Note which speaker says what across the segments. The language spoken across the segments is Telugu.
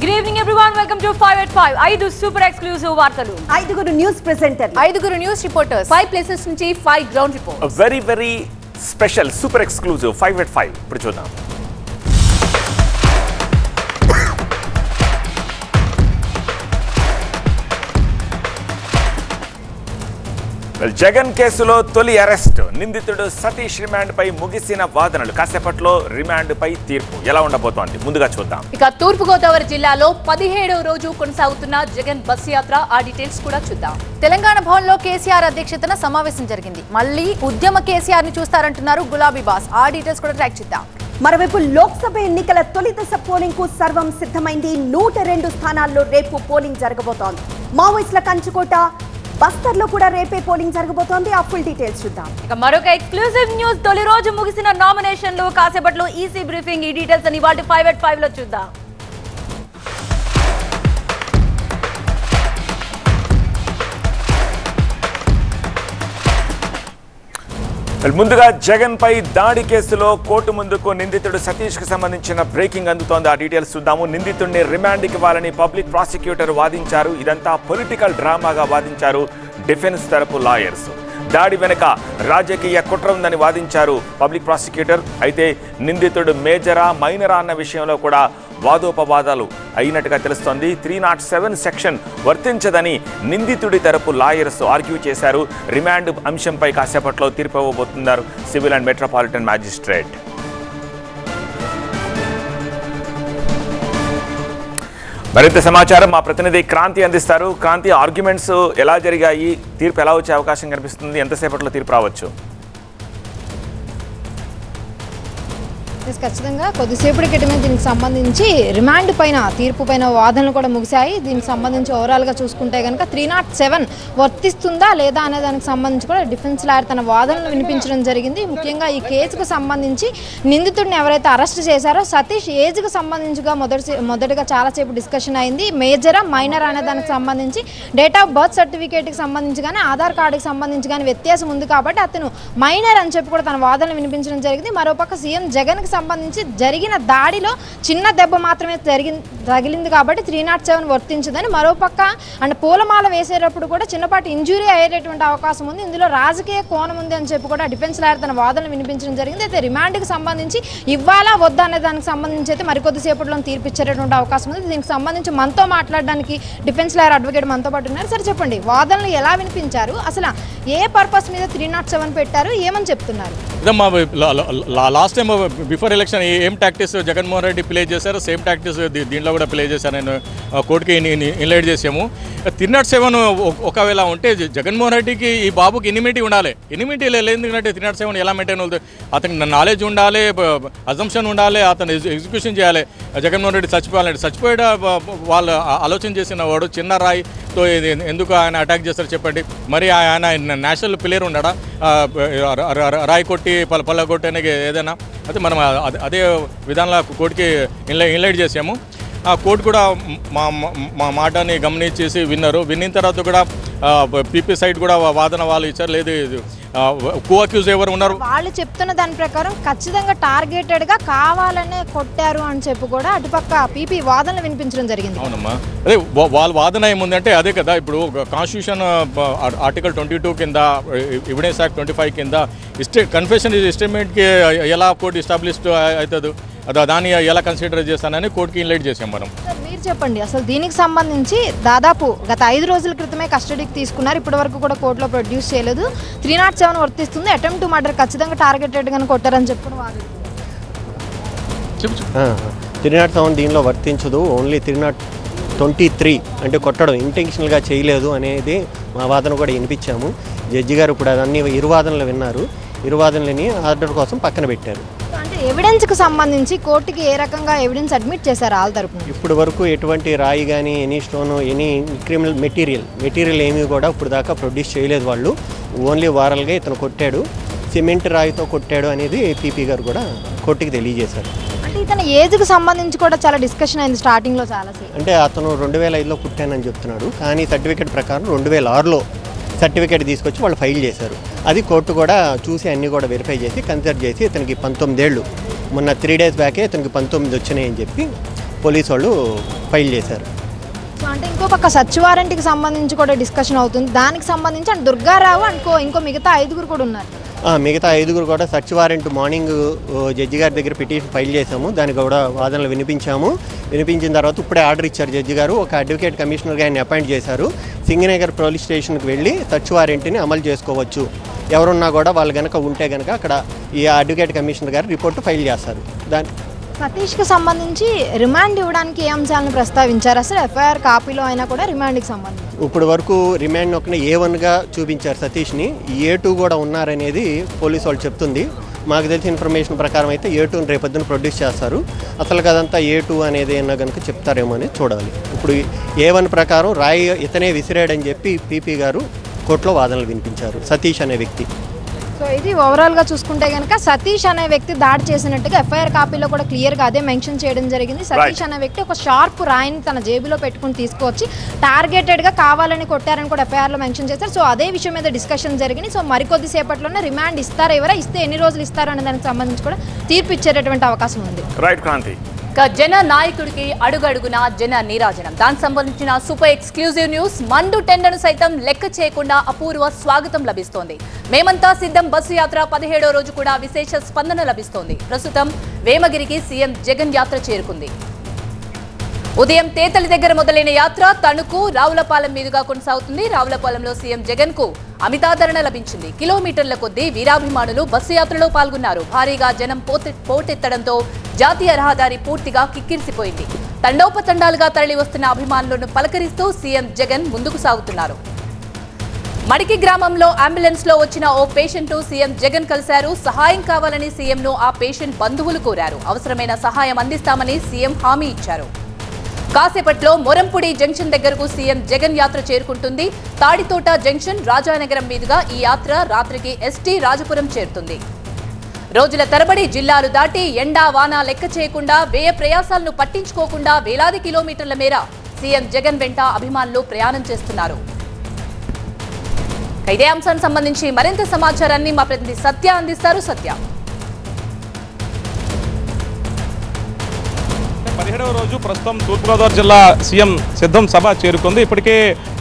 Speaker 1: Good evening everyone, welcome to 5 at 5. ఐదు సూపర్ ఎక్స్క్లూజివ్ వార్తలు.
Speaker 2: ఐదుగురు న్యూస్ ప్రెజెంటర్లు.
Speaker 1: ఐదుగురు న్యూస్ రిపోర్టర్స్. 5 ప్లేసెస్ నుంచి 5 ground reports.
Speaker 3: A very special super exclusive 5 at 5 ఇప్పుడు చూద్దాం. జగన్ కేసులో తొలి అరెస్ట్, నిందితుడు సతీష్ రిమాండ్ పై ముగిసిన వాదనలు, కాసేపట్లో రిమాండ్ పై తీర్పు ఎలా ఉండబోతోంది ముందుగా చూద్దాం.
Speaker 1: ఇక తూర్పు గోదావరి జిల్లాలో 17వ రోజు కొనసాగుతున్న జగన్ బస్ యాత్ర, ఆ డీటెయిల్స్ కూడా చూద్దాం. తెలంగాణ భవన్ లో కేసీఆర్ అధ్యక్షతన సమావేశం జరిగింది. మళ్ళీ ఉద్యమ కేసీఆర్ ని చూస్తారంటున్నారు గులాబీ బాస్, ఆ డీటెయిల్స్ కూడా ట్రాక్ చేద్దాం.
Speaker 2: మరోవైపు లోక్సభ ఎన్నికల తొలి దశ పోలింగ్ కు సర్వం సిద్ధమైంది. 102 స్థానాల్లో రేపు పోలింగ్ జరగబోతోంది. మావోయిస్టుల కంచుకోట బస్తర్లో కూడా రేపే పోలింగ్ జరగబోతోంది. ఆ ఫుల్ డీటెయిల్స్ చూద్దాం.
Speaker 1: ఇక మరొక ఎక్స్క్లూజివ్ న్యూస్, తొలి రోజు ముగిసిన నామినేషన్లు, కాసేపట్లో ఈసీ బ్రీఫింగ్, ఈ డీటెయిల్స్ అని ఇవాళ 5 at 5 లో చూద్దాం.
Speaker 3: ముందుగా జగన్ పై దాడి కేసులో కోర్టు ముందుకు నిందితుడు సతీష్ కు సంబంధించిన బ్రేకింగ్ అందుతోంది. ఆ డీటెయిల్స్ చూద్దాము. నిందితుడిని రిమాండ్కి ఇవ్వాలని పబ్లిక్ ప్రాసిక్యూటర్ వాదించారు. ఇదంతా పొలిటికల్ డ్రామాగా వాదించారు డిఫెన్స్ తరపు లాయర్స్. దాడి వెనుక రాజకీయ కుట్ర ఉందని వాదించారు పబ్లిక్ ప్రాసిక్యూటర్. అయితే నిందితుడు మేజరా మైనరా అన్న విషయంలో కూడా వాదోపవాదాలు అయినట్టుగా తెలుస్తోంది. 307 సెక్షన్ వర్తించదని నిందితుడి తరపు లాయర్స్ ఆర్గ్యూ చేశారు. రిమాండ్ అంశంపై కాసేపట్లో తీర్పు ఇవ్వబోతున్నారు సివిల్ అండ్ మెట్రోపాలిటన్ మ్యాజిస్ట్రేట్. మరింత సమాచారం మా ప్రతినిధి క్రాంతి అందిస్తారు. క్రాంతి, ఆర్గ్యుమెంట్స్ ఎలా జరిగాయి, తీర్పు ఎలా వచ్చే అవకాశం కనిపిస్తుంది, ఎంతసేపట్లో తీర్పు రావచ్చు?
Speaker 4: ఖచ్చితంగా కొద్దిసేపటి క్రితమే దీనికి సంబంధించి రిమాండ్ పైన తీర్పు పైన వాదనలు కూడా ముగిశాయి. దీనికి సంబంధించి ఓవరాల్గా చూసుకుంటే కనుక 307 వర్తిస్తుందా లేదా అనే దానికి సంబంధించి కూడా డిఫెన్స్ లాయర్ తన వాదనలు వినిపించడం జరిగింది. ముఖ్యంగా ఈ కేసుకు సంబంధించి నిందితుడిని ఎవరైతే అరెస్ట్ చేశారో సతీష్ ఏజ్కి సంబంధించిగా మొదటిగా చాలాసేపు డిస్కషన్ అయింది. మేజరా మైనర్ అనే దానికి సంబంధించి డేట్ ఆఫ్ బర్త్ సర్టిఫికేట్కి సంబంధించి కానీ ఆధార్ కార్డుకి సంబంధించి కానీ వ్యత్యాసం ఉంది కాబట్టి అతను మైనర్ అని చెప్పి కూడా తన వాదనలు వినిపించడం జరిగింది. మరోపక్క సీఎం జగన్కి సంబంధించి జరిగిన దాడిలో చిన్న దెబ్బ మాత్రమే తగిలింది కాబట్టి 307 వర్తించదని, మరోపక్క అండ్ పూలమాల వేసేటప్పుడు కూడా చిన్నపాటి ఇంజురీ అయ్యేటటువంటి అవకాశం ఉంది, ఇందులో రాజకీయ కోణం ఉంది అని చెప్పి కూడా డిఫెన్స్ లాయర్ తన వాదనలు వినిపించడం జరిగింది. అయితే రిమాండ్కి సంబంధించి ఇవ్వాలా వద్దా అనే దానికి సంబంధించి అయితే మరికొద్దిసేపట్లో తీర్పు ఇచ్చేటటువంటి అవకాశం ఉంది. దీనికి సంబంధించి మనతో మాట్లాడడానికి డిఫెన్స్ లాయర్ అడ్వకేట్ మనతో పాటు ఉన్నారు. సరే చెప్పండి, వాదనలు ఎలా వినిపించారు, అసలు ఏ పర్పస్ మీద 307 పెట్టారు, ఏమని చెప్తున్నారు?
Speaker 5: లాస్ట్ టైం బిఫోర్ ఎలక్షన్ ఏం టాక్టిక్స్ జగన్మోహన్ రెడ్డి ప్లే చేశారు, సేమ్ టాక్టిక్స్ దీంట్లో కూడా ప్లే చేశారు. నేను కోర్టుకి ఇన్లైట్ చేసాము. 307 ఒకవేళ ఉంటే జగన్మోహన్ రెడ్డికి ఈ బాబుకి ఇనిమిటీ ఉండాలి. ఇనిమిటీ లేదు, ఎందుకంటే 307 ఎలా మెయింటైన్ అవుతుంది? అతనికి నాలెడ్జ్ ఉండాలి, అజంప్షన్ ఉండాలి, అతను ఎగ్జిక్యూషన్ చేయాలి. జగన్మోహన్ రెడ్డి చచ్చిపోయాడు వాళ్ళు ఆలోచన చేసిన వాడు చిన్న రాయితో ఎందుకు ఆయన అటాక్ చేస్తారు చెప్పండి? మరి ఆయన నేషనల్ ప్లేయర్ ఉన్నాడా? రాయి కొట్టి పల్ల కొట్టడానికి ఏదైనా అయితే మనం అదే విధానంలో కోర్టుకి ఇన్లైట్ చేసాము. ఆ కోర్టు కూడా మా మాటని గమనించేసి విన్నారు. విన్న తర్వాత కూడా పీపీ సైడ్ కూడా వాదన వాళ్ళు ఇచ్చారు. లేదు కో అక్యూజ్ ఎవరు ఉన్నారు
Speaker 4: వాళ్ళు చెప్తున్న దాని ప్రకారం ఖచ్చితంగా టార్గెటెడ్గా కావాలనే కొట్టారు అని చెప్పి కూడా అటుపక్క పీపీ వాదనలు వినిపించడం జరిగింది.
Speaker 5: అవునమ్మా, అదే వాళ్ళ వాదన ఏముందంటే అదే కదా. ఇప్పుడు కాన్స్టిట్యూషన్ ఆర్టికల్ 22 కింద, ఎవిడెన్స్ యాక్ట్ 25 కింద కన్ఫెషన్ స్టేట్మెంట్కి ఎలా కోర్టు ఎస్టాబ్లిష్డ్ అవుతుంది, దాన్ని ఎలా కన్సిడర్ చేస్తానని కోర్టుకి ఇన్లైట్ చేసాం మనం.
Speaker 4: మీరు చెప్పండి, అసలు దీనికి సంబంధించి దాదాపు గత 5 రోజుల క్రితమే కస్టడీకి తీసుకున్నారు. ఇప్పటి వరకు కూడా కోర్టులో ప్రొడ్యూస్ చేయలేదు. 307 వర్తిస్తుంది, అటెంప్ట్ టు మర్డర్ ఖచ్చితంగా టార్గెటెడ్గానే కొట్టారని చెప్పిన వారు
Speaker 6: 307 దీనిలో వర్తించదు. ఓన్లీ 323 అంటే కొట్టడం ఇంటెన్షనల్గా చేయలేదు అనేది మా వాదన కూడా వినిపించాము. జడ్జి గారు ఇప్పుడు అదన్నీ ఇరువాదనలు విన్నారు. ఇరువాదనలని ఆర్డర్ కోసం పక్కన పెట్టారు.
Speaker 4: అంటే ఎవిడెన్స్కి సంబంధించి కోర్టుకి ఏ రకంగా ఎవిడెన్స్ అడ్మిట్ చేశారు వాళ్ళ తరపున?
Speaker 6: ఇప్పుడు వరకు ఎటువంటి రాయి కానీ any stone any criminal material ఏమీ కూడా ఇప్పుడు దాకా ప్రొడ్యూస్ చేయలేదు వాళ్ళు. ఓన్లీ వారల్గా ఇతను కొట్టాడు, సిమెంట్ రాయితో కొట్టాడు అనేది పీపీ గారు కూడా కోర్టుకి తెలియజేశారు.
Speaker 4: అంటే ఇతను ఏజ్కి సంబంధించి కూడా చాలా డిస్కషన్ అయింది స్టార్టింగ్లో చాలాసేపు.
Speaker 6: అంటే అతను 2005లో పుట్టానని చెప్తున్నాడు, కానీ సర్టిఫికేట్ ప్రకారం 2006లో సర్టిఫికేట్ తీసుకొచ్చి వాళ్ళు ఫైల్ చేశారు. అది కోర్టు కూడా చూసి అన్నీ కూడా వెరిఫై చేసి కన్సిడర్ చేసి ఇతనికి 19 ఏళ్ళు మొన్న 3 days బ్యాకే ఇతనికి 19 వచ్చినాయని చెప్పి పోలీసు వాళ్ళు ఫైల్ చేశారు.
Speaker 4: సో అంటే ఇంకో పక్క సర్చ్ వారెంట్కి సంబంధించి కూడా డిస్కషన్ అవుతుంది. దానికి సంబంధించి అంటే దుర్గారావు ఇంకో మిగతా 5 కూడా ఉన్నారు.
Speaker 6: మిగతా 5 కూడా సర్చ్ వారెంట్ మార్నింగ్ జడ్జి గారి దగ్గర పిటిషన్ ఫైల్ చేశాము. దానికి కూడా వాదనలు వినిపించిన తర్వాత ఇప్పుడే ఆర్డర్ ఇచ్చారు జడ్జి గారు. ఒక అడ్వకేట్ కమిషనర్గా ఆయన అపాయింట్ చేశారు. సింగనగర్ పోలీస్ స్టేషన్కి వెళ్ళి సర్చ్ వారెంట్ని అమలు చేసుకోవచ్చు. ఎవరున్నా కూడా వాళ్ళు కనుక ఉంటే కనుక అక్కడ ఈ అడ్వకేట్ కమిషనర్ గారు రిపోర్ట్ ఫైల్ చేస్తారు.
Speaker 4: సతీష్కి సంబంధించి రిమాండ్ ఇవ్వడానికి ఏ అంశాలను ప్రస్తావించారు? అసలు ఎఫ్ఐఆర్ కాపీలో అయినా కూడా రిమాండ్కి సంబంధించి
Speaker 6: ఇప్పుడు వరకు రిమాండ్ ఒక A1గా చూపించారు సతీష్ని. A2 కూడా ఉన్నారనేది పోలీసు వాళ్ళు చెప్తుంది. మాకు తెలిసిన ఇన్ఫర్మేషన్ ప్రకారం అయితే A2ని రేపొద్దున ప్రొడ్యూస్ చేస్తారు. అసలు కదంతా A2 అనేది అయినా కనుక చెప్తారేమో అని చూడాలి. ఇప్పుడు A1 ప్రకారం రాయి ఇతనే విసిరాడని చెప్పి పీపీ గారు కోర్టులో వాదనలు వినిపించారు సతీష్ అనే వ్యక్తి.
Speaker 4: సో ఇది ఓవరాల్గా చూసుకుంటే కనుక సతీష్ అనే వ్యక్తి దాడి చేసినట్టుగా ఎఫ్ఐఆర్ కాపీలో కూడా క్లియర్గా అదే మెన్షన్ చేయడం జరిగింది. సతీష్ అనే వ్యక్తి ఒక షార్ప్ రాయిని తన జేబులో పెట్టుకుని తీసుకొచ్చి టార్గెటెడ్గా కావాలని కొట్టారని కూడా ఎఫ్ఐఆర్లో మెన్షన్ చేశారు. సో అదే విషయం మీద డిస్కషన్ జరిగింది. సో మరికొద్ది సేపట్లోనే రిమాండ్ ఇస్తారా ఎవరా, ఇస్తే ఎన్ని రోజులు ఇస్తారు అనే దానికి సంబంధించి కూడా తీర్పు ఇచ్చేటటువంటి అవకాశం ఉంది.
Speaker 3: రైట్ క్రాంతి.
Speaker 1: జన నాయకుడికి అడుగడుగునా జన నీరాజనం. దానికి సంబంధించిన సూపర్ ఎక్స్క్లూజివ్ న్యూస్. మండు టెండను సైతం లెక్క చేయకుండా అపూర్వ స్వాగతం లభిస్తోంది. మేమంతా సిద్ధం బస్సు యాత్ర 17వ రోజు కూడా విశేష స్పందన లభిస్తోంది. ప్రస్తుతం వేమగిరికి సీఎం జగన్ యాత్ర చేరుకుంది. ఉదయం తేతలి దగ్గర మొదలైన యాత్ర తణుకు రావులపాలెం మీదుగా కొనసాగుతుంది. రావులపాలెంలో సీఎం జగన్ కు అమితాదరణ లభించింది. కిలోమీటర్ల కొద్దీ వీరాభిమానులు బస్సు యాత్రలో పాల్గొన్నారు. భారీగా జనం పోటెత్తడంతో జాతీయ రహదారి పూర్తిగా కిక్కిరిసిపోయింది. తండోపతండాలుగా తరలి వస్తున్న అభిమానులను పలకరిస్తూ సీఎం జగన్ ముందుకు సాగుతున్నారు. మడికి గ్రామంలో అంబులెన్స్ లో వచ్చిన ఓ పేషెంట్ సీఎం జగన్ కలిశారు. సహాయం కావాలని సీఎంను ఆ పేషెంట్ బంధువులు కోరారు. అవసరమైన సహాయం అందిస్తామని సీఎం హామీ ఇచ్చారు. కాసేపట్లో మొరంపుడి జంక్షన్ దగ్గరకు సీఎం జగన్ యాత్ర చేరుకుంటుంది. తాడితోట జంక్షన్ రాజానగరం మీదుగా ఈ యాత్ర రాత్రికి ఎస్టీ రాజపురం చేరుతుంది. రోజుల తరబడి జిల్లాలు దాటి ఎండా వాన లెక్క చేయకుండా వ్యయ ప్రయాసాలను పట్టించుకోకుండా వేలాది కిలోమీటర్ల మేర సీఎం జగన్ వెంట అభిమానులు ప్రయాణం చేస్తున్నారు. ఇదే అంశానికి సంబంధించి మరింత సమాచారాన్ని మా ప్రతినిధి సత్య అందిస్తారు. సత్య,
Speaker 5: 17వ రోజు ప్రస్తుతం తూర్పుగోదావరి జిల్లా సీఎం సిద్ధం సభ చేరుకుంది. ఇప్పటికే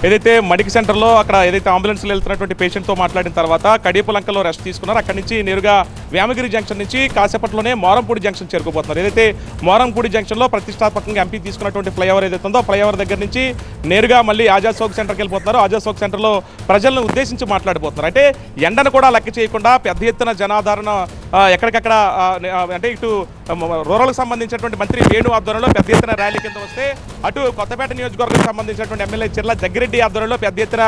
Speaker 5: ఏదైతే మడికి సెంటర్లో అక్కడ ఏదైతే అంబులెన్స్లో వెళ్తున్నటువంటి పేషెంట్తో మాట్లాడిన తర్వాత కడియపులంకలో రెస్ట్ తీసుకున్నారు. అక్కడి నుంచి నేరుగా వేమగిరి జంక్షన్ నుంచి కాసేపట్లోనే మోరంపూడి జంక్షన్ చేరుకోబోతున్నారు. ఏదైతే మోరంపూడి జంక్షన్లో ప్రతిష్టాత్మకంగా ఎంపీ తీసుకున్నటువంటి ఫ్లైఓవర్ ఏదైతే ఉందో ఫ్లైఓవర్ దగ్గర నుంచి నేరుగా మళ్ళీ ఆజాద్ చౌక్ సెంటర్కి వెళ్ళిపోతున్నారు. ఆజాద్ చౌక్ సెంటర్లో ప్రజలను ఉద్దేశించి మాట్లాడిపోతున్నారు. అంటే ఎండను కూడా లెక్క చేయకుండా పెద్ద ఎత్తున జనాదరణ ఎక్కడికక్కడ అంటే ఇటు రూరల్కి సంబంధించినటువంటి మంత్రి వేణు ఆధ్వర్యంలో పెద్ద ఎత్తున ర్యాలీ కింద వస్తే అటు కొత్తపేట నియోజకవర్గానికి సంబంధించినటువంటి ఎమ్మెల్యే చిర్ల జగ్గిరెడ్డి ఆధ్వర్యంలో పెద్ద ఎత్తున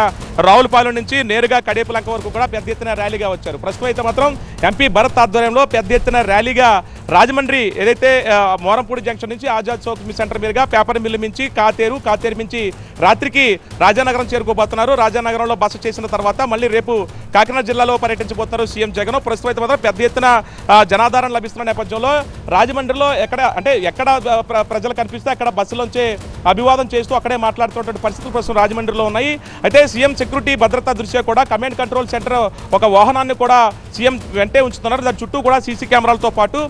Speaker 5: రావులపాలెం నుంచి నేరుగా కడేపులంక వరకు కూడా పెద్ద ఎత్తున ర్యాలీగా వచ్చారు. ప్రస్తుతం అయితే మాత్రం ఎంపీ భరత్ ఆధ్వర్యంలో పెద్ద ఎత్తున ర్యాలీగా రాజమండ్రి ఏదైతే మోరంపూడి జంక్షన్ నుంచి ఆజాద్ చౌక్ సెంటర్ మీదుగా పేపర్ మిల్లు మించి కాతేరు మించి రాత్రికి రాజానగరం చేరుకోబోతున్నారు. రాజానగరంలో బస చేసిన తర్వాత మళ్ళీ రేపు కాకినాడ జిల్లాలో పర్యటించబోతున్నారు సీఎం జగన్. ప్రస్తుతం అయితే మాత్రం పెద్ద ఎత్తున జనాదరణ లభిస్తున్న నేపథ్యంలో రాజమండ్రిలో ఎక్కడ ప్రజలు కనిపిస్తే అక్కడ బస్సులోంచే అభివాదం చేస్తూ అక్కడే మాట్లాడుతున్నటువంటి పరిస్థితులు ప్రస్తుతం రాజమండ్రిలో ఉన్నాయి. అయితే సీఎం సెక్యూరిటీ భద్రతా దృష్ట్యా కూడా కమాండ్ కంట్రోల్ సెంటర్ ఒక వాహనాన్ని కూడా సీఎం వెంటే ఉంచుతున్నారు. దాని చుట్టూ కూడా సీసీ కెమెరాలతో పాటు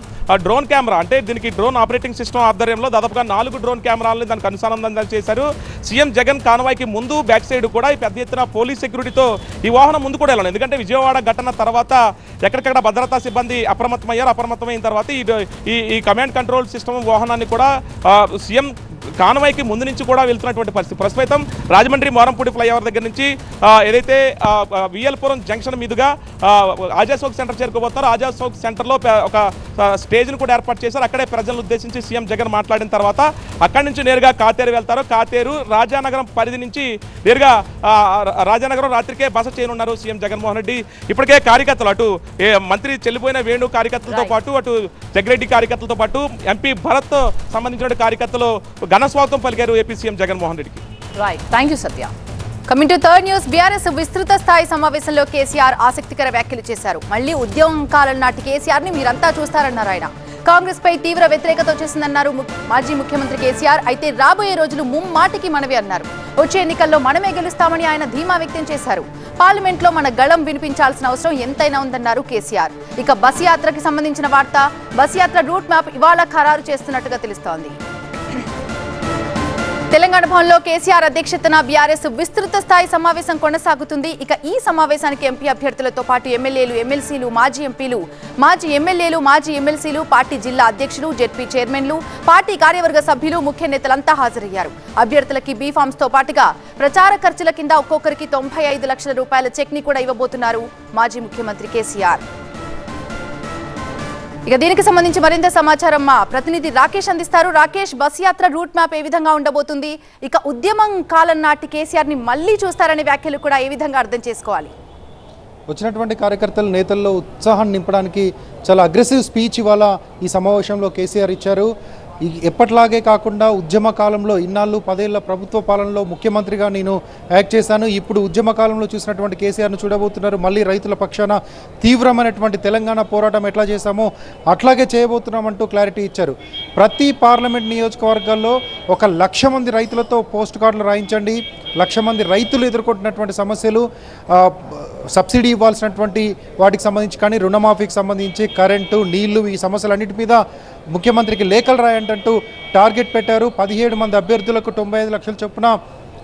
Speaker 5: డ్రోన్ కెమెరా అంటే దీనికి డ్రోన్ ఆపరేటింగ్ సిస్టమ్ ఆధ్వర్యంలో దాదాపుగా 4 డ్రోన్ కెమెరాలను దానికి అనుసంధానం చేశారు. సీఎం జగన్ కాన్వాయ్కి ముందు బ్యాక్ సైడ్ కూడా ఈ పెద్ద ఎత్తున పోలీస్ సెక్యూరిటీతో ఈ వాహనం ముందు కూడా వెళ్ళాలి. ఎందుకంటే విజయవాడ ఘటన తర్వాత ఎక్కడికక్కడ భద్రతా సిబ్బంది అప్రమత్తమైన తర్వాత ఈ కమాండ్ కంట్రోల్ సిస్టమ్ వాహనాన్ని కూడా సీఎం కాన్వాయ్కి ముందు నుంచి కూడా వెళ్తున్నటువంటి పరిస్థితి. ప్రస్తుతం రాజమండ్రి మోరంపూడి ఫ్లైఓవర్ దగ్గర నుంచి ఏదైతే విఎల్పురం జంక్షన్ మీదుగా ఆజాద్ చౌక్ సెంటర్ చేరుకోబోతున్నారు. ఆజాద్ చౌక్ సెంటర్లో ఒక స్టేజ్ను కూడా ఏర్పాటు చేశారు. అక్కడే ప్రజలను ఉద్దేశించి సీఎం జగన్ మాట్లాడిన తర్వాత అక్కడి నుంచి నేరుగా కాతేరు వెళ్తారు. కాతేరు రాజానగరం పరిధి నుంచి నేరుగా రాజానగరం రాత్రికే బస చేయనున్నారు సీఎం జగన్మోహన్ రెడ్డి. ఇప్పటికే కార్యకర్తలు అటు మంత్రి చెల్లిపోయిన వేణు కార్యకర్తలతో పాటు అటు జగ్గిరెడ్డి కార్యకర్తలతో పాటు ఎంపీ భరత్ సంబంధించిన కార్యకర్తలు ఘన స్వాగతం పలికారు ఏపీ సీఎం జగన్మోహన్ రెడ్డికి.
Speaker 1: Right, thank you Satya. Coming to third news. BRS విస్తృత స్థాయి సమావేశంలో కేసీఆర్ ఆసక్తికర వ్యాఖ్యలు చేశారు. మళ్లీ ఉద్యమం కాలం నాటి కేసీఆర్ ని మీరంతా చూస్తారన్నారు ఆయన. కాంగ్రెస్ పై తీవ్ర వ్యతిరేకత వచ్చేసిందన్నారు మాజీ ముఖ్యమంత్రి కేసీఆర్. అయితే రాబోయే రోజులు ముమ్మాటికి మనవే అన్నారు. వచ్చే ఎన్నికల్లో మనమే గెలుస్తామని ఆయన ధీమా వ్యక్తం చేశారు. పార్లమెంట్లో మన గళం వినిపించాల్సిన అవసరం ఎంతైనా ఉందన్నారు కేసీఆర్. ఇక బస్ యాత్రకి సంబంధించిన వార్త, బస్ యాత్ర రూట్ మ్యాప్ ఇవాళ ఖరారు చేస్తున్నట్టుగా తెలుస్తోంది. తెలంగాణ భవన్లో కేసీఆర్ అధ్యక్షతన బీఆర్ఎస్ విస్తృత స్థాయి సమావేశం కొనసాగుతుంది. ఇక ఈ సమావేశానికి ఎంపీ అభ్యర్థులతో పాటు ఎమ్మెల్యేలు, ఎమ్మెల్సీలు, మాజీ ఎంపీలు, మాజీ ఎమ్మెల్యేలు, మాజీ ఎమ్మెల్సీలు, పార్టీ జిల్లా అధ్యక్షులు, జెడ్పీ చైర్మన్లు, పార్టీ కార్యవర్గ సభ్యులు, ముఖ్య నేతలంతా హాజరయ్యారు. అభ్యర్థులకి బీఫామ్స్ తో పాటుగా ప్రచార ఖర్చుల కింద ఒక్కొక్కరికి 95 లక్షల రూపాయల చెక్ ని కూడా ఇవ్వబోతున్నారు మాజీ ముఖ్యమంత్రి కేసీఆర్. ఇక దీనికి సంబంధించి మరింత సమాచారం మా ప్రతినిధి రాకేష్ అందిస్తారు. రాకేష్, బస్ యాత్ర రూట్ మ్యాప్ ఏ విధంగా ఉండబోతుంది? ఇక ఉద్యమం కాలం నాటి కేసీఆర్ ని మళ్లీ చూస్తారనే వ్యాఖ్యలు కూడా ఏ విధంగా అర్థం చేసుకోవాలి?
Speaker 7: వచ్చినటువంటి కార్యకర్తలు, నేతల్లో ఉత్సాహాన్ని నింపడానికి చాలా అగ్రెసివ్ స్పీచ్ ఇవాళ ఈ సమావేశంలో కేసీఆర్ ఇచ్చారు. ఎప్పట్లాగే కాకుండా ఉద్యమ కాలంలో ఇన్నాళ్ళు 10 ఏళ్ల ప్రభుత్వ పాలనలో ముఖ్యమంత్రిగా నేను యాక్ట్ చేశాను. ఇప్పుడు ఉద్యమ కాలంలో చూసినటువంటి కేసీఆర్ను చూడబోతున్నారు. మళ్ళీ రైతుల పక్షాన తీవ్రమైనటువంటి తెలంగాణ పోరాటం ఎట్లా చేశామో అట్లాగే చేయబోతున్నామంటూ క్లారిటీ ఇచ్చారు. ప్రతి పార్లమెంట్ నియోజకవర్గాల్లో 1,00,000 మంది రైతులతో పోస్ట్ కార్డులు రాయించండి. 1,00,000 మంది రైతులు ఎదుర్కొంటున్నటువంటి సమస్యలు, సబ్సిడీ ఇవ్వాల్సినటువంటి వాటికి సంబంధించి కానీ, రుణమాఫీకి సంబంధించి, కరెంటు, నీళ్లు, ఈ సమస్యలన్నిటి మీద ముఖ్యమంత్రికి లేఖలు రాయంటూ టార్గెట్ పెట్టారు. 17 మంది అభ్యర్థులకు 95 లక్షల చొప్పున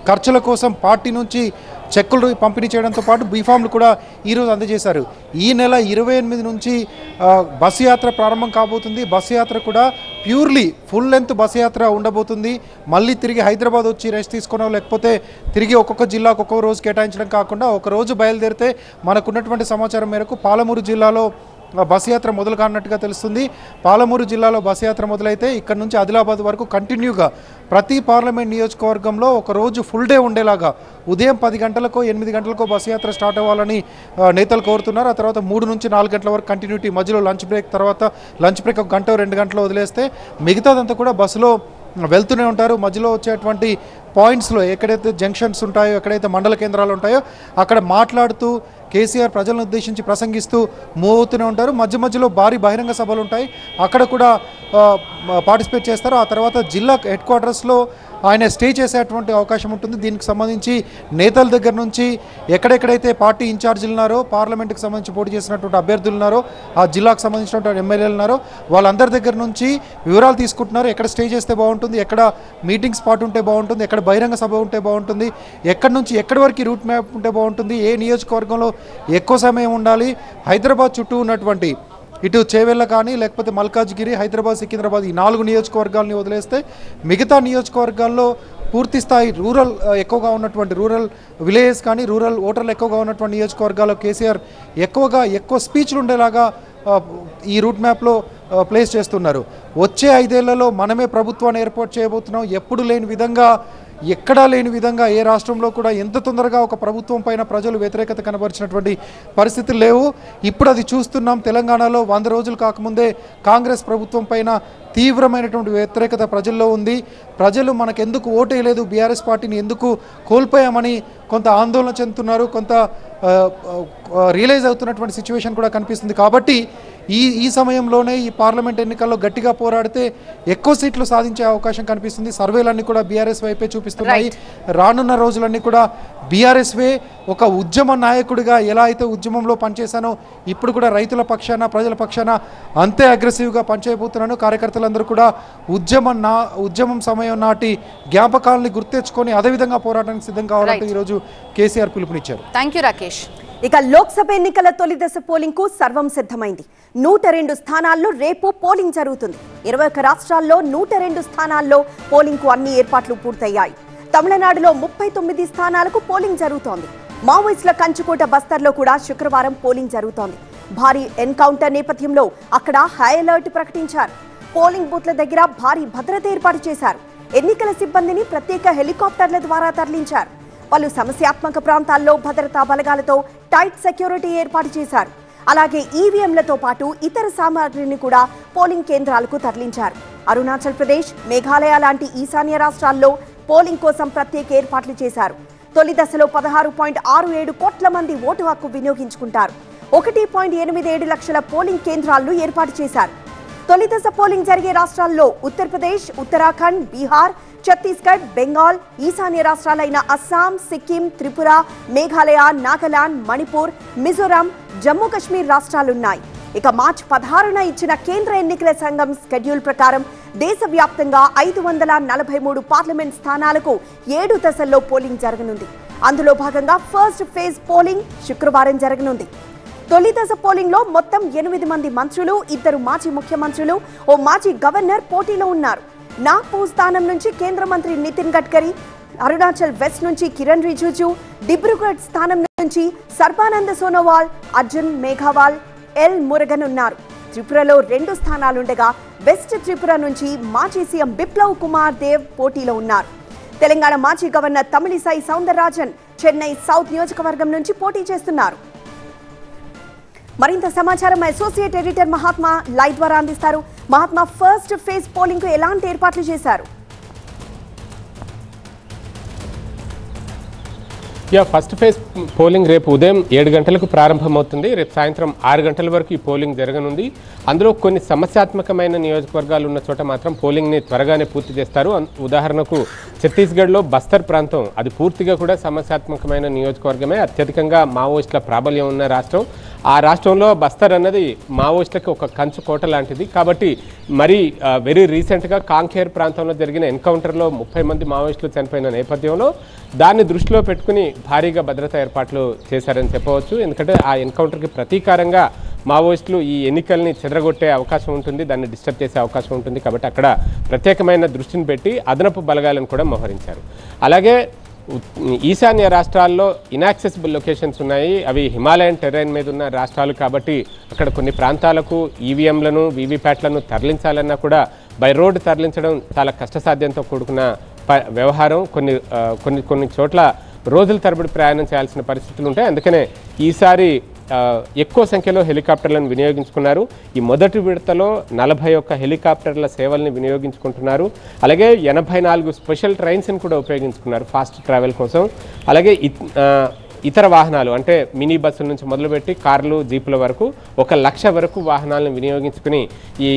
Speaker 7: ఖర్చుల కోసం పార్టీ నుంచి చెక్కులు పంపిణీ చేయడంతో పాటు బీఫామ్లు కూడా ఈరోజు అందజేశారు. ఈ నెల 28 నుంచి బస్సు యాత్ర ప్రారంభం కాబోతుంది. బస్సు యాత్ర కూడా ప్యూర్లీ ఫుల్ లెంత్ బస్సు యాత్ర ఉండబోతుంది. మళ్ళీ తిరిగి హైదరాబాద్ వచ్చి రెస్ట్ తీసుకోవడం, లేకపోతే తిరిగి ఒక్కొక్క జిల్లాకు ఒక్కొక్క రోజు కేటాయించడం కాకుండా ఒక రోజు బయలుదేరితే మనకున్నటువంటి సమాచారం మేరకు పాలమూరు జిల్లాలో బస్ యాత్ర మొదలు కానట్టుగా తెలుస్తుంది. పాలమూరు జిల్లాలో బస్ యాత్ర మొదలైతే ఇక్కడ నుంచి ఆదిలాబాద్ వరకు కంటిన్యూగా ప్రతి పార్లమెంట్ నియోజకవర్గంలో ఒక రోజు ఫుల్ డే ఉండేలాగా ఉదయం 10 గంటలకో 8 గంటలకో బస్ యాత్ర స్టార్ట్ అవ్వాలని నేతలు కోరుతున్నారు. ఆ తర్వాత 3 నుంచి 4 గంటల వరకు కంటిన్యూటీ, మధ్యలో లంచ్ బ్రేక్, తర్వాత లంచ్ బ్రేక్ 1 గంట 2 గంటలు వదిలేస్తే మిగతాదంతా కూడా బస్సులో వెళ్తూనే ఉంటారు. మధ్యలో వచ్చేటువంటి పాయింట్స్లో ఎక్కడైతే జంక్షన్స్ ఉంటాయో, ఎక్కడైతే మండల కేంద్రాలు ఉంటాయో అక్కడ మాట్లాడుతూ కేసీఆర్ ప్రజలను ఉద్దేశించి ప్రసంగిస్తూ మూవ్ అవుతూనే ఉంటారు. మధ్య మధ్యలో భారీ బహిరంగ సభలు ఉంటాయి, అక్కడ కూడా పార్టిసిపేట్ చేస్తారు. ఆ తర్వాత జిల్లా హెడ్ క్వార్టర్స్లో ఆయన స్టే చేసేటువంటి అవకాశం ఉంటుంది. దీనికి సంబంధించి నేతల దగ్గర నుంచి ఎక్కడెక్కడైతే పార్టీ ఇన్ఛార్జీలు ఉన్నారో, పార్లమెంట్కి సంబంధించి పోటీ చేసినటువంటి అభ్యర్థులు ఉన్నారో, ఆ జిల్లాకు సంబంధించినటువంటి ఎమ్మెల్యేలు ఉన్నారో వాళ్ళందరి దగ్గర నుంచి వివరాలు తీసుకుంటున్నారు. ఎక్కడ స్టే చేస్తే బాగుంటుంది, ఎక్కడ మీటింగ్ స్పాట్ ఉంటే బాగుంటుంది, ఎక్కడ బహిరంగ సభ ఉంటే బాగుంటుంది, ఎక్కడి నుంచి ఎక్కడి వరకు రూట్ మ్యాప్ ఉంటే బాగుంటుంది, ఏ నియోజకవర్గంలో ఎక్కువ సమయం ఉండాలి, హైదరాబాద్ చుట్టూ ఉన్నటువంటి ఇటు చేవెళ్ళ కానీ, లేకపోతే మల్కాజ్గిరి, హైదరాబాద్, సికింద్రాబాద్, ఈ 4 నియోజకవర్గాలని వదిలేస్తే మిగతా నియోజకవర్గాల్లో పూర్తి స్థాయి రూరల్ ఎక్కువగా ఉన్నటువంటి రూరల్ విలేజెస్ కానీ, రూరల్ ఓటర్లు ఎక్కువగా ఉన్నటువంటి నియోజకవర్గాల్లో కేసీఆర్ ఎక్కువ స్పీచ్లు ఉండేలాగా ఈ రూట్ మ్యాప్లో ప్లేస్ చేస్తున్నారు. వచ్చే 5 ఏళ్లలో మనమే ప్రభుత్వాన్ని ఏర్పాటు చేయబోతున్నాం. ఎప్పుడు లేని విధంగా, ఎక్కడా లేని విధంగా ఏ రాష్ట్రంలో కూడా ఎంత తొందరగా ఒక ప్రభుత్వం పైన ప్రజలు వ్యతిరేకత కనబరిచినటువంటి పరిస్థితులు లేవు. ఇప్పుడు అది చూస్తున్నాం. తెలంగాణలో 100 రోజులు కాకముందే కాంగ్రెస్ ప్రభుత్వం పైన తీవ్రమైనటువంటి వ్యతిరేకత ప్రజల్లో ఉంది. ప్రజలు మనకెందుకు ఓటేయలేదు, బీఆర్ఎస్ పార్టీని ఎందుకు కోల్పోయామని కొంత ఆందోళన చెందుతున్నారు, కొంత రియలైజ్ అవుతున్నటువంటి సిచ్యువేషన్ కూడా కనిపిస్తుంది. కాబట్టి ఈ సమయంలోనే ఈ పార్లమెంట్ ఎన్నికల్లో గట్టిగా పోరాడితే ఎక్కువ సీట్లు సాధించే అవకాశం కనిపిస్తుంది. సర్వేలన్నీ కూడా బీఆర్ఎస్ వైపే చూపిస్తున్నాయి. రానున్న రోజులన్నీ కూడా బీఆర్ఎస్ వే. ఒక ఉద్యమ నాయకుడిగా ఎలా అయితే ఉద్యమంలో పనిచేశానో ఇప్పుడు కూడా రైతుల పక్షాన, ప్రజల పక్షాన అంతే అగ్రెసివ్గా పనిచేయబోతున్నాను. కార్యకర్తలందరూ కూడా ఉద్యమం సమయం నాటి జ్ఞాపకాలని గుర్తెచ్చుకొని అదేవిధంగా పోరాటానికి సిద్ధం కావాలంటూ ఈరోజు కేసీఆర్ పిలుపునిచ్చారు.
Speaker 1: Thank you Rakesh.
Speaker 2: ఇక లోక్సభ ఎన్నికల తొలి దశ పోలింగ్ కు సర్వం సిద్ధమైంది. 102 స్థానాల్లో రేపు పోలింగ్ జరుగుతుంది. 21 రాష్ట్రాల్లో 102 స్థానాల్లో పోలింగ్ కు అన్ని ఏర్పాట్లు పూర్తయ్యాయి. తమిళనాడులో 39 స్థానాలకు పోలింగ్ జరుగుతోంది. మావోయిస్టుల కంచుకోట బస్తర్లో కూడా శుక్రవారం పోలింగ్ జరుగుతోంది. భారీ ఎన్కౌంటర్ నేపథ్యంలో అక్కడ హై అలర్ట్ ప్రకటించారు. పోలింగ్ బూత్ల దగ్గర భారీ భద్రత ఏర్పాటు చేశారు. ఎన్నికల సిబ్బందిని ప్రత్యేక హెలికాప్టర్ల ద్వారా తరలించారు. పలు సమస్యాత్మక ప్రాంతాల్లో భద్రతా బలగాలతో టైట్ సెక్యూరిటీ ఏర్పాటు చేశారు. అలాగే ఈవీఎంలతో పాటు ఇతర సామాగ్రిని కూడా పోలింగ్ కేంద్రాలకు తరలించారు. అరుణాచల్ ప్రదేశ్, మేఘాలయ లాంటి ఈశాన్య రాష్ట్రాల్లో పోలింగ్ కోసం ప్రత్యేక ఏర్పాట్లు చేశారు. తొలి దశలో 16.67 కోట్ల మంది ఓటు హక్కు వినియోగించుకుంటారు. 1.87 లక్షల పోలింగ్ కేంద్రాలను ఏర్పాటు చేశారు. తొలి దశ పోలింగ్ జరిగే రాష్ట్రాల్లో ఉత్తరప్రదేశ్, ఉత్తరాఖండ్, బీహార్, ఛత్తీస్గఢ్, బెంగాల్, ఈశాన్య రాష్ట్రాలైన అస్సాం, సిక్కిం, త్రిపుర, మేఘాలయ, నాగాలాండ్, మణిపూర్, మిజోరాం, జమ్మూ కశ్మీర్ రాష్ట్రాలున్నాయి. ఇక మార్చి 16న ఇచ్చిన కేంద్ర ఎన్నికల సంఘం షెడ్యూల్ ప్రకారం దేశవ్యాప్తంగా 543 పార్లమెంట్ స్థానాలకు 7 దశల్లో పోలింగ్ జరగనుంది. అందులో భాగంగా ఫస్ట్ ఫేజ్ పోలింగ్ శుక్రవారం జరగనుంది. తొలి దశ పోలింగ్ లో మొత్తం 8 మంది మంత్రులు, 2 మాజీ ముఖ్యమంత్రులు, ఓ మాజీ గవర్నర్ పోటీలో ఉన్నారు. నాగ్పూర్ స్థానం నుంచి కేంద్ర మంత్రి నితిన్ గడ్కరీ, అరుణాచల్ వెస్ట్ నుంచి కిరణ్ రిజిజు, దిబ్రూగఢ్ స్థానం నుంచి సర్బానంద సోనోవాల్, అర్జున్ మేఘవాల్, ఎల్ మురుగన్ ఉన్నారు. త్రిపురలో 2 స్థానాలుండగా వెస్ట్ త్రిపుర నుంచి మాజీ సీఎం బిప్లవ్ కుమార్ దేవ్ పోటీలో ఉన్నారు. తెలంగాణ మాజీ గవర్నర్ తమిళిసై సౌందరరాజన్ చెన్నై సౌత్ నియోజకవర్గం నుంచి పోటీ చేస్తున్నారు. మరింత సమాచారం అసోసియేట్ ఎడిటర్ మహాత్మా లైవ్ ద్వారా అందిస్తారు. మహాత్మా, ఫస్ట్ ఫేజ్ పోలింగ్ కు ఎలాంటి ఏర్పాట్లు చేశారు?
Speaker 8: ఫస్ట్ ఫేజ్ పోలింగ్ రేపు ఉదయం 7 గంటలకు ప్రారంభమవుతుంది. రేపు సాయంత్రం 6 గంటల వరకు ఈ పోలింగ్ జరగనుంది. అందులో కొన్ని సమస్యాత్మకమైన నియోజకవర్గాలు ఉన్న చోట మాత్రం పోలింగ్ని త్వరగానే పూర్తి చేస్తారు. ఉదాహరణకు ఛత్తీస్గఢ్లో బస్తర్ ప్రాంతం, అది పూర్తిగా కూడా సమస్యాత్మకమైన నియోజకవర్గమే. అత్యధికంగా మావోయిస్టుల ప్రాబల్యం ఉన్న రాష్ట్రం. ఆ రాష్ట్రంలో బస్తర్ అన్నది మావోయిస్టులకు ఒక కంచు కోట లాంటిది. కాబట్టి మరి వెరీ రీసెంట్గా కాంఖేర్ ప్రాంతంలో జరిగిన ఎన్కౌంటర్లో 30 మంది మావోయిస్టులు చనిపోయిన నేపథ్యంలో దాన్ని దృష్టిలో పెట్టుకుని భారీగా భద్రతా ఏర్పాట్లు చేశారని చెప్పవచ్చు. ఎందుకంటే ఆ ఎన్కౌంటర్కి ప్రతీకారంగా మావోయిస్టులు ఈ ఎన్నికల్ని చెదరగొట్టే అవకాశం ఉంటుంది, దాన్ని డిస్టర్బ్ చేసే అవకాశం ఉంటుంది. కాబట్టి అక్కడ ప్రత్యేకమైన దృష్టిని పెట్టి అదనపు బలగాలను కూడా మోహరించారు. అలాగే ఈశాన్య రాష్ట్రాల్లో ఇన్యాక్సెసిబుల్ లొకేషన్స్ ఉన్నాయి. అవి హిమాలయన్ టెర్రైన్ మీద ఉన్న రాష్ట్రాలు కాబట్టి అక్కడ కొన్ని ప్రాంతాలకు ఈవీఎంలను, వీవీప్యాట్లను తరలించాలన్నా కూడా బై రోడ్ తరలించడం చాలా కష్టసాధ్యంతో కూడుకున్న వ్యవహారం. కొన్ని చోట్ల రోజుల తరబడి ప్రయాణం చేయాల్సిన పరిస్థితులు ఉంటాయి. అందుకనే ఈసారి ఎక్కువ సంఖ్యలో హెలికాప్టర్లను వినియోగించుకున్నారు. ఈ మొదటి విడతలో 41 హెలికాప్టర్ల సేవల్ని వినియోగించుకుంటున్నారు. అలాగే 84 స్పెషల్ ట్రైన్స్ని కూడా ఉపయోగించుకున్నారు ఫాస్ట్ ట్రావెల్ కోసం. అలాగే ఇతర వాహనాలు అంటే మినీ బస్సుల నుంచి మొదలుపెట్టి కార్లు, జీపుల వరకు 1 లక్ష వరకు వాహనాలను వినియోగించుకుని ఈ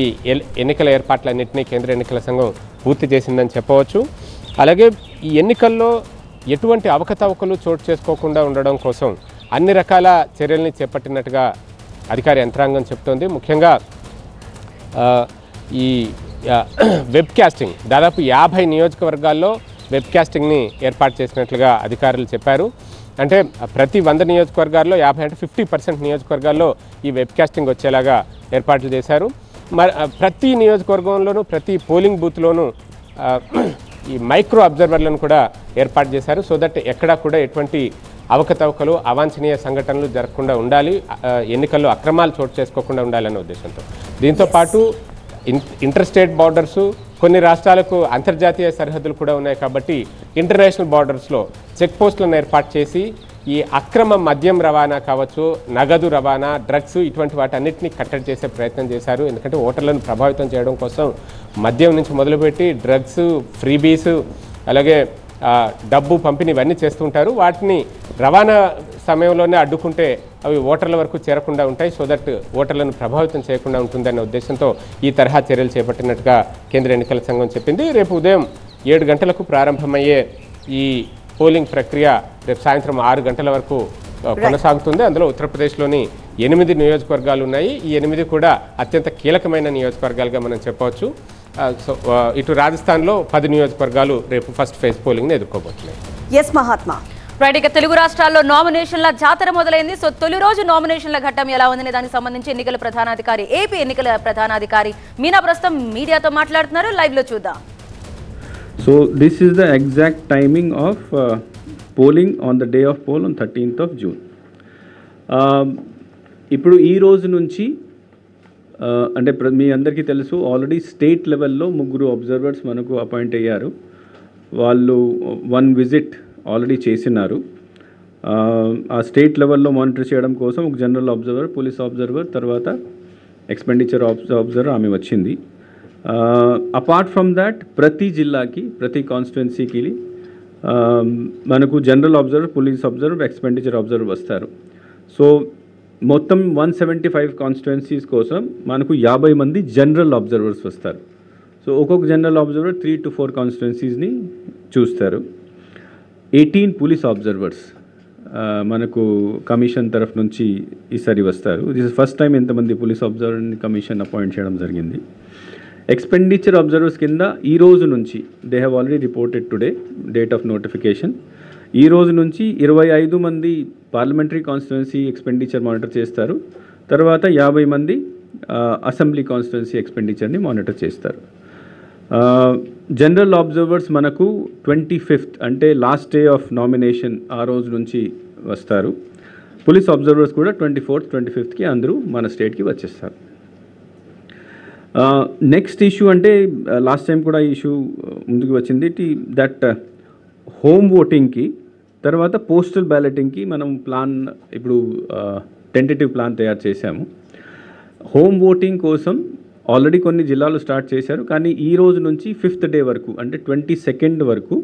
Speaker 8: ఎన్నికల ఏర్పాట్లన్నింటినీ కేంద్ర ఎన్నికల సంఘం పూర్తి చేసిందని చెప్పవచ్చు. అలాగే ఈ ఎన్నికల్లో ఎటువంటి అవకతవకలు చోటు చేసుకోకుండా ఉండడం కోసం అన్ని రకాల చర్యల్ని చేపట్టినట్టుగా అధికార యంత్రాంగం చెప్తోంది. ముఖ్యంగా ఈ వెబ్కాస్టింగ్ దాదాపు 50 నియోజకవర్గాల్లో వెబ్కాస్టింగ్ని ఏర్పాటు చేసినట్లుగా అధికారులు చెప్పారు. అంటే ప్రతి 100 నియోజకవర్గాల్లో 50 అంటే 50% నియోజకవర్గాల్లో ఈ వెబ్కాస్టింగ్ వచ్చేలాగా ఏర్పాట్లు చేశారు. మరి ప్రతి నియోజకవర్గంలోనూ ప్రతి పోలింగ్ బూత్లోనూ ఈ మైక్రో అబ్జర్వర్లను కూడా ఏర్పాటు చేశారు. సో దట్ ఎక్కడా కూడా ఎటువంటి అవకతవకలు, అవాంఛనీయ సంఘటనలు జరగకుండా ఉండాలి, ఎన్నికల్లో అక్రమాలు చోటు చేసుకోకుండా ఉండాలనే ఉద్దేశంతో. దీంతోపాటు ఇంటర్ స్టేట్ బార్డర్సు, కొన్ని రాష్ట్రాలకు అంతర్జాతీయ సరిహద్దులు కూడా ఉన్నాయి కాబట్టి ఇంటర్నేషనల్ బార్డర్స్లో చెక్ పోస్టులను ఏర్పాటు చేసి ఈ అక్రమ మద్యం రవాణా కావచ్చు, నగదు రవాణా, డ్రగ్స్ ఇటువంటి వాటన్నిటిని కట్టడి చేసే ప్రయత్నం చేశారు. ఎందుకంటే ఓటర్లను ప్రభావితం చేయడం కోసం మద్యం నుంచి మొదలుపెట్టి డ్రగ్స్, ఫ్రీబీస్, అలాగే డబ్బు పంపిణీ ఇవన్నీ చేస్తుంటారు. వాటిని రవాణా సమయంలోనే అడ్డుకుంటే అవి ఓటర్ల వరకు చేరకుండా ఉంటాయి. సో దట్ ఓటర్లను ప్రభావితం చేయకుండా ఉంటుందనే ఉద్దేశంతో ఈ తరహా చర్యలు చేపట్టినట్టుగా కేంద్ర ఎన్నికల సంఘం చెప్పింది. రేపు ఉదయం 7 గంటలకు ప్రారంభమయ్యే ఈ పోలింగ్ ప్రక్రియ రేపు సాయంత్రం 6 గంటల వరకు కొనసాగుతుంది. అందులో ఉత్తరప్రదేశ్లోని 8 నియోజకవర్గాలు ఉన్నాయి. ఈ 8 కూడా అత్యంత కీలకమైన నియోజకవర్గాలుగా మనం చెప్పవచ్చు. సో ఇటు రాజస్థాన్లో 10 నియోజకవర్గాలు రేపు ఫస్ట్ ఫేజ్ పోలింగ్ని ఎదుర్కోబోతున్నాయి.
Speaker 2: ఎస్ మహాత్మా.
Speaker 1: రైట్, ఇక తెలుగు రాష్ట్రాల్లో నామినేషన్ల జాతర మొదలైంది. సో తొలి రోజు నామినేషన్ల ఘట్టం ఎలా ఉందనే దానికి సంబంధించి ఎన్నికల ప్రధానాధికారి, ఏపీ ఎన్నికల ప్రధానాధికారి మీనా ప్రస్తుతం మీడియాతో మాట్లాడుతున్నారు. లైవ్ లో చూద్దాం.
Speaker 9: So this is the exact timing of polling on the day of poll on 13th of June. ఇప్పుడు ఈ రోజు నుంచి అంటే మీ అందరికీ తెలుసు ఆల్రెడీ స్టేట్ లెవెల్లో 3 అబ్జర్వర్స్ మనకు అపాయింట్ అయ్యారు. వాళ్ళు 1 విజిట్ ఆల్రెడీ చేసినారు. ఆ స్టేట్ లెవెల్లో మానిటర్ చేయడం కోసం ఒక జనరల్ అబ్జర్వర్, పోలీస్ అబ్జర్వర్, తర్వాత ఎక్స్పెండిచర్ అబ్జర్వర్ ఆమె వచ్చింది. అపార్ట్ ఫ్రమ్ దాట్ ప్రతి జిల్లాకి, ప్రతి కాన్స్టిట్యున్సీకి మనకు general observer, police observer, expenditure observer వస్తారు. సో మొత్తం 175 కాన్స్టిట్యున్సీస్ కోసం మనకు 50 మంది జనరల్ అబ్జర్వర్స్ వస్తారు. సో ఒక్కొక్క జనరల్ అబ్జర్వర్ 3 to 4 కాన్స్టిట్యున్సీస్ని చూస్తారు. 18 పోలీస్ అబ్జర్వర్స్ మనకు కమిషన్ తరఫు నుంచి ఈసారి వస్తారు. దిస్ ఇస్ ఫస్ట్ టైం ఎంతమంది పోలీస్ అబ్జర్వర్ కమిషన్ అపాయింట్ చేయడం జరిగింది. ఎక్స్పెండిచర్ అబ్జర్వర్స్ కింద ఈ రోజు నుంచి they have already reported today date of notification. ఈ రోజు నుంచి 25 మంది పార్లమెంటరీ కాన్స్టిట్యున్సీ ఎక్స్పెండిచర్ మానిటర్ చేస్తారు. తర్వాత 50 మంది అసెంబ్లీ కాన్స్టిట్యున్సీ ఎక్స్పెండిచర్ని మానిటర్ చేస్తారు. జనరల్ అబ్జర్వర్స్ మనకు 25th అంటే లాస్ట్ డే ఆఫ్ నామినేషన్ ఆ రోజు నుంచి వస్తారు. పోలీస్ అబ్జర్వర్స్ కూడా 24th, 25thకి అందరూ మన స్టేట్కి వచ్చేస్తారు. నెక్స్ట్ ఇష్యూ అంటే లాస్ట్ టైం కూడా ఇష్యూ ముందుకు వచ్చింది దట్ హోమ్ ఓటింగ్కి తర్వాత పోస్టల్ బ్యాలెటింగ్కి మనం ప్లాన్ ఇప్పుడు టెంటేటివ్ ప్లాన్ తయారు చేశాము. హోమ్ ఓటింగ్ కోసం ఆల్రెడీ కొన్ని జిల్లాలు స్టార్ట్ చేశారు, కానీ ఈ రోజు నుంచి 5th డే వరకు అంటే 22nd వరకు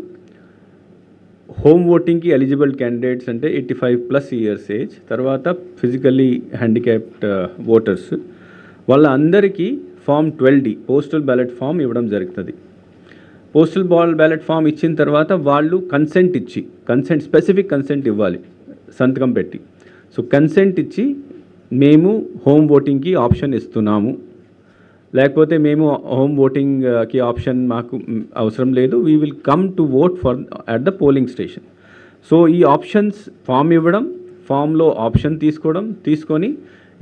Speaker 9: హోమ్ ఓటింగ్కి ఎలిజిబుల్ క్యాండిడేట్స్ అంటే 85+ ఇయర్స్ ఏజ్, తర్వాత ఫిజికల్లీ హ్యాండిక్యాప్డ్ ఓటర్స్ వాళ్ళందరికీ form 12D postal ballot form ఇవ్వడం జరుగుతుంది. పోస్టల్ బ్యాలెట్ ఫామ్ ఇచ్చిన తర్వాత వాళ్ళు స్పెసిఫిక్ కన్సెంట్ ఇవ్వాలి సంతకం పెట్టి. సో కన్సెంట్ ఇచ్చి మేము హోమ్ ఓటింగ్కి ఆప్షన్ ఇస్తున్నాము, లేకపోతే మేము హోమ్ ఓటింగ్కి ఆప్షన్ మాకు అవసరం లేదు, we will come to vote at the polling station. So ఈ ఆప్షన్స్ ఫామ్ ఇవ్వడం, ఫామ్లో ఆప్షన్ తీసుకొని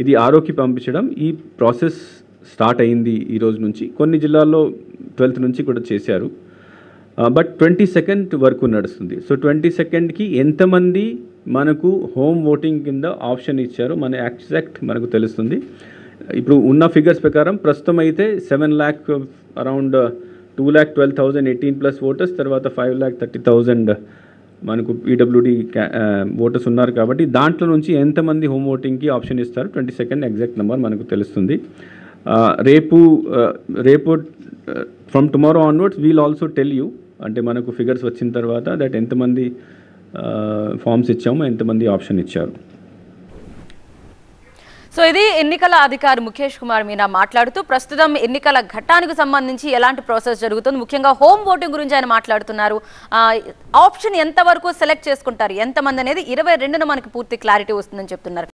Speaker 9: ఇది ఆర్ఓకి పంపించడం, ఈ ప్రాసెస్ స్టార్ట్ అయింది ఈ రోజు నుంచి. కొన్ని జిల్లాల్లో 12th నుంచి కూడా చేశారు, బట్ 22nd వరకు నడుస్తుంది. సో 22ndకి ఎంతమంది మనకు హోమ్ ఓటింగ్ కింద ఆప్షన్ ఇచ్చారో మన ఎగ్జాక్ట్ మనకు తెలుస్తుంది. ఇప్పుడు ఉన్న ఫిగర్స్ ప్రకారం ప్రస్తుతం అయితే 7 lakh అరౌండ్ 2,12,000 18+ ఓటర్స్, తర్వాత 5,30,000 మనకు పీడబ్ల్యూడి ఓటర్స్ ఉన్నారు. కాబట్టి దాంట్లో నుంచి ఎంతమంది హోమ్ ఓటింగ్కి ఆప్షన్ ఇస్తారు 22nd ఎగ్జాక్ట్ నెంబర్ మనకు తెలుస్తుంది. రేపు from tomorrow onwards we'll also tell you, అంటే మనకు ఫిగర్స్ వచ్చిన తర్వాత దట్ ఎంతమంది ఫామ్స్ ఇచ్చాము, ఎంతమంది ఆప్షన్ ఇచ్చారు.
Speaker 1: సో ఇది ఎన్నికల అధికారి ముఖేష్ కుమార్ మీనా మాట్లాడుతూ ప్రస్తుతం ఎన్నికల ఘట్టానికి సంబంధించి ఎలాంటి ప్రాసెస్ జరుగుతుంది, ముఖ్యంగా హోమ్ ఓటింగ్ గురించి ఆయన మాట్లాడుతున్నారు. ఆప్షన్ ఎంతవరకు సెలెక్ట్ చేసుకుంటారు, ఎంతమంది అనేది 22న మనకి పూర్తి క్లారిటీ వస్తుందని చెప్తున్నారు.